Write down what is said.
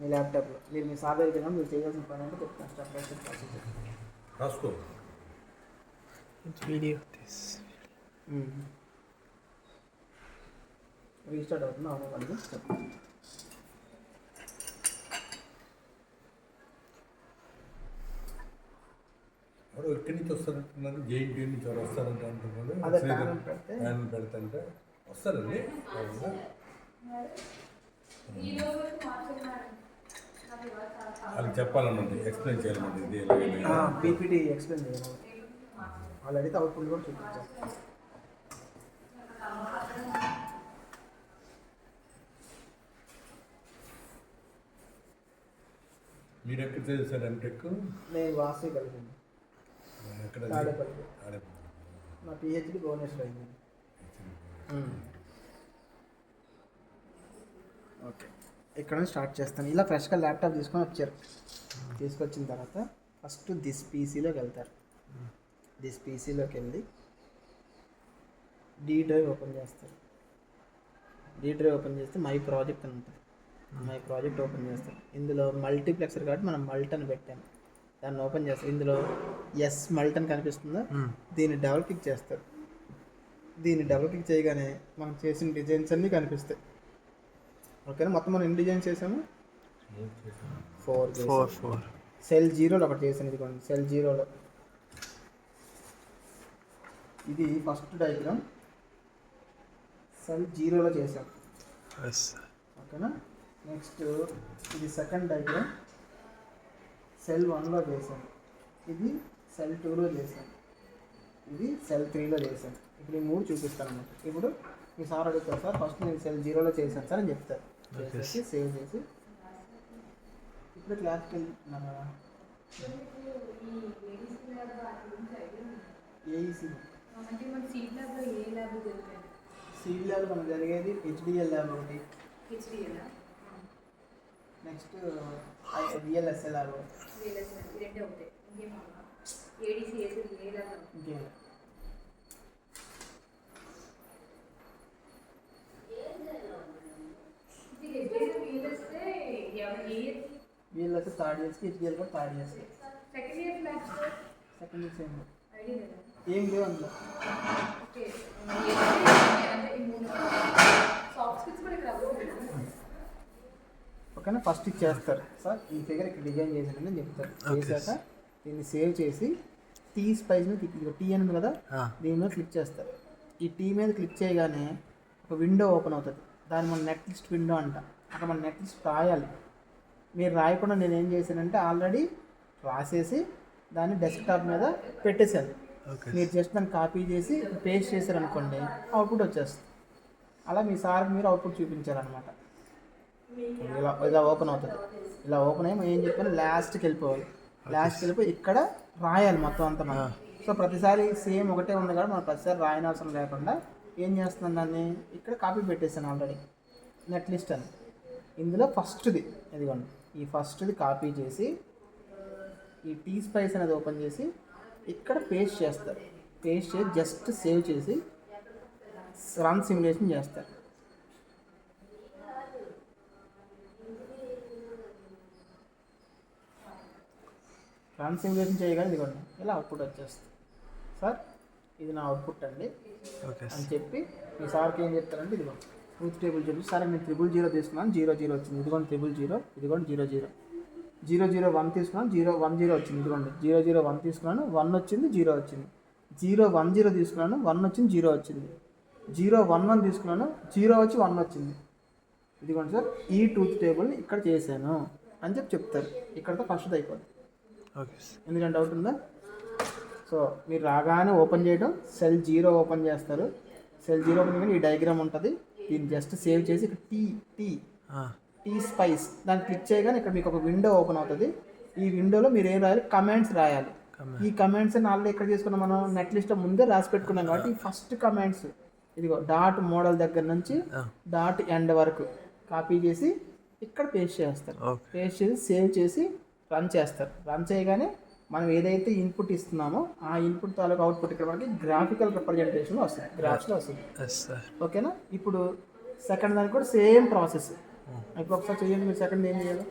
మీ ల్యాప్టాప్లో. మీరు మీ సార్ దగ్గర మీరు చేయాల్సిన పని అంటే చెప్తాను స్టెప్ బై స్టెప్ ప్రాసెస్. రాసుకో. వీడియో దిస్ రీస్టార్ట్ అవుతుంది అవ్వకండి చెప్పండి. ఎవరు ఎక్కడి నుంచి వస్తారంటున్నారు? జేఎన్టీ నుంచి ఎవరు వస్తారంట అంటున్నారు. అదే ప్యానల్ పెడతాంటే వస్తారండి. వాళ్ళకి చెప్పాలన్నమాట, ఎక్స్ప్లెయిన్ చేయాలన్నమాట. ఇది పీపీటీ ఎక్స్ప్లెయిన్ చేయాలి. వాళ్ళు అడిగితే అవుట్పుట్ కూడా చూపించాలి. మీరు ఎక్కడ చేశారు ఎంటెక్? నేను వాసవి కలిగింది. ఎక్కడ? తాడేపల్లి. నా పిహెచ్డి భువనేశ్వర్ అయింది. ఓకే, ఇక్కడ నుంచి స్టార్ట్ చేస్తాను. ఇలా ఫ్రెష్గా ల్యాప్టాప్ తీసుకొని వచ్చారు. తీసుకొచ్చిన తర్వాత ఫస్ట్ దిస్ పీసీలోకి వెళ్తారు. దిస్ పీసీలోకి వెళ్ళి డీ డ్రైవ్ ఓపెన్ చేస్తారు. డీ డ్రైవ్ ఓపెన్ చేస్తే మై ప్రాజెక్ట్ అని ఉంటుంది. మై ప్రాజెక్ట్ ఓపెన్ చేస్తారు. ఇందులో మల్టీప్లెక్సర్ కాబట్టి మనం మల్ట్ అని పెట్టాము. దాన్ని ఓపెన్ చేస్తారు. ఇందులో ఎస్ మల్ట్ అని కనిపిస్తుందా, దీన్ని డబుల్ క్లిక్ చేస్తారు. దీన్ని డబుల్ క్లిక్ చేయగానే మనం చేసిన డిజైన్స్ అన్నీ కనిపిస్తాయి. ఓకేనా? మొత్తం మనం ఎన్ని డిజైన్స్ చేసాము? 4. సెల్ 0లో ఒకటి చేసాను. ఇదిగోండి సెల్ 0లో ఇది ఫస్ట్ డయాగ్రామ్. సెల్ 0లో చేసాం. ఓకేనా? నెక్స్ట్ ఇది సెకండ్ డయాగ్రామ్. సెల్ 1లో చేసాం. ఇది సెల్ 2లో చేసాం. ఇది సెల్ 3లో చేసాం. ఇప్పుడు ఈ 3 చూపిస్తాను అన్నమాట. ఇప్పుడు మీ సార్ అడుగుతారు, సార్ ఫస్ట్ నేను సెల్ 0లో చేశాను సార్ అని చెప్తారు. చేసేసి సేవ్ చేసి ఇప్పుడు క్లాస్కి వెళ్తున్నాను. ఏఈసీ సీడ్ ల్యాబ్ మనకు జరిగేది హెచ్డిఎల్ ల్యాబ్ ఒకటి. Next VLSI lab. ఇంకేం వీళ్ళకి థర్డ్ ఇయర్స్కి, హెచ్డిఎల్ కూడా థర్డ్ ఇయర్స్కి. సెకండ్ ఇయర్స్ ఏం లేవు అందులో. ఓకేనా? ఫస్ట్ ఇచ్చేస్తారు, సార్ ఈ ఫిగర్ ఇక్కడ డిజైన్ చేశారని చెప్తారు. చేశాక దీన్ని సేవ్ చేసి టీ స్పైస్ మీద క్లిక్, టీ అని కదా దీని మీద క్లిక్ చేస్తారు. ఈ టీ మీద క్లిక్ చేయగానే ఒక విండో ఓపెన్ అవుతుంది. దాన్ని మనం నెట్ లిస్ట్ విండో అంట. అక్కడ మనం నెట్ లిస్ట్ రాయాలి. మీరు రాయకుండా నేను ఏం చేశానంటే ఆల్రెడీ రాసేసి దాన్ని డెస్క్టాప్ మీద పెట్టేశాను. మీరు జస్ట్ దాన్ని కాపీ చేసి పేస్ట్ చేశారనుకోండి, అవుట్పుట్ వచ్చేస్తుంది. అలా మీ సార్కి మీరు అవుట్పుట్ చూపించారనమాట. ఇలా ఓపెన్ అవుతుంది. ఇలా ఓపెన్ అయ్యి ఏం చెప్పాను, లాస్ట్కి వెళ్ళిపోవాలి. లాస్ట్కి వెళ్ళిపోయి ఇక్కడ రాయాలి మొత్తం అంతా మనం. సో ప్రతిసారి సేమ్ ఒకటే ఉంది కాబట్టి మనం ప్రతిసారి రాయని అవసరం లేకుండా ఏం చేస్తున్నాను, దాన్ని ఇక్కడ కాపీ పెట్టేశాను ఆల్రెడీ నెట్ లిస్ట్ అని. ఇందులో ఫస్ట్ది ఇదిగోండి, ఈ ఫస్ట్ది కాపీ చేసి ఈ టీ స్పైస్ అనేది ఓపెన్ చేసి ఇక్కడ పేస్ట్ చేస్తారు. పేస్ట్ చేసి జస్ట్ సేవ్ చేసి రన్ సిమ్యులేషన్ చేస్తారు. రన్ సిమ్యులేషన్ చేయగానే ఇదిగోండి ఇలా అవుట్పుట్ వచ్చేస్తుంది. సార్ ఇది నా అవుట్పుట్ అండి అని చెప్పి మీ సార్కి ఏం చెప్తారంటే ఇదిగో ట్రూత్ టేబుల్ చెప్పి, సరే నేను 000 తీసుకున్నాను 00 వచ్చింది. ఇదిగోండి 000, ఇదిగోండి 00. 001 తీసుకున్నాను 010 వచ్చింది. ఇదిగోండి 001 తీసుకున్నాను 1 వచ్చింది 0 వచ్చింది. 010 తీసుకున్నాను 1 వచ్చింది 0 వచ్చింది. 011 తీసుకున్నాను 0 వచ్చి 1 వచ్చింది. ఇదిగోండి సార్ ఈ ట్రూత్ టేబుల్ని ఇక్కడ చేశాను అని చెప్తారు. ఇక్కడతో ఫస్ట్ అయిపోతుంది. ఎందుకంటే డౌట్ ఉందా? సో మీరు రాగానే ఓపెన్ చేయడం, సెల్ 0 ఓపెన్ చేస్తారు. సెల్ 0 ఓపెన్ చేయగానే ఈ డయాగ్రామ్ ఉంటుంది. దీన్ని జస్ట్ సేవ్ చేసి ఇక్కడ టీ స్పైస్ దాన్ని క్లిక్ చేయగానే ఇక్కడ మీకు ఒక విండో ఓపెన్ అవుతుంది. ఈ విండోలో మీరు ఏం రాయాలి, కమాండ్స్ రాయాలి. ఈ కమాండ్స్ ఆల్రెడీ ఎక్కడ చేసుకున్నాం మనం, నెట్ లిస్ట్ ముందే రాసి పెట్టుకున్నాం కాబట్టి ఫస్ట్ కమాండ్స్ ఇదిగో డాట్ మోడల్ దగ్గర నుంచి డాట్ ఎండ్ వరకు కాపీ చేసి ఇక్కడ పేస్ట్ చేస్తారు. పేస్ట్ చేసి సేవ్ చేసి రన్ చేస్తారు. రన్ చేయగానే మనం ఏదైతే ఇన్పుట్ ఇస్తున్నామో ఆ ఇన్పుట్ తాలూకు అవుట్పుట్ ఇక్కడ మనకి గ్రాఫికల్ రిప్రజెంటేషన్లో వస్తుంది, గ్రాఫ్స్లో వస్తుంది. ఓకేనా? ఇప్పుడు సెకండ్ దానికి కూడా సేమ్ ప్రాసెస్. ఇప్పుడు ఒకసారి చేయండి మీరు. సెకండ్ ఏం చేయాలి,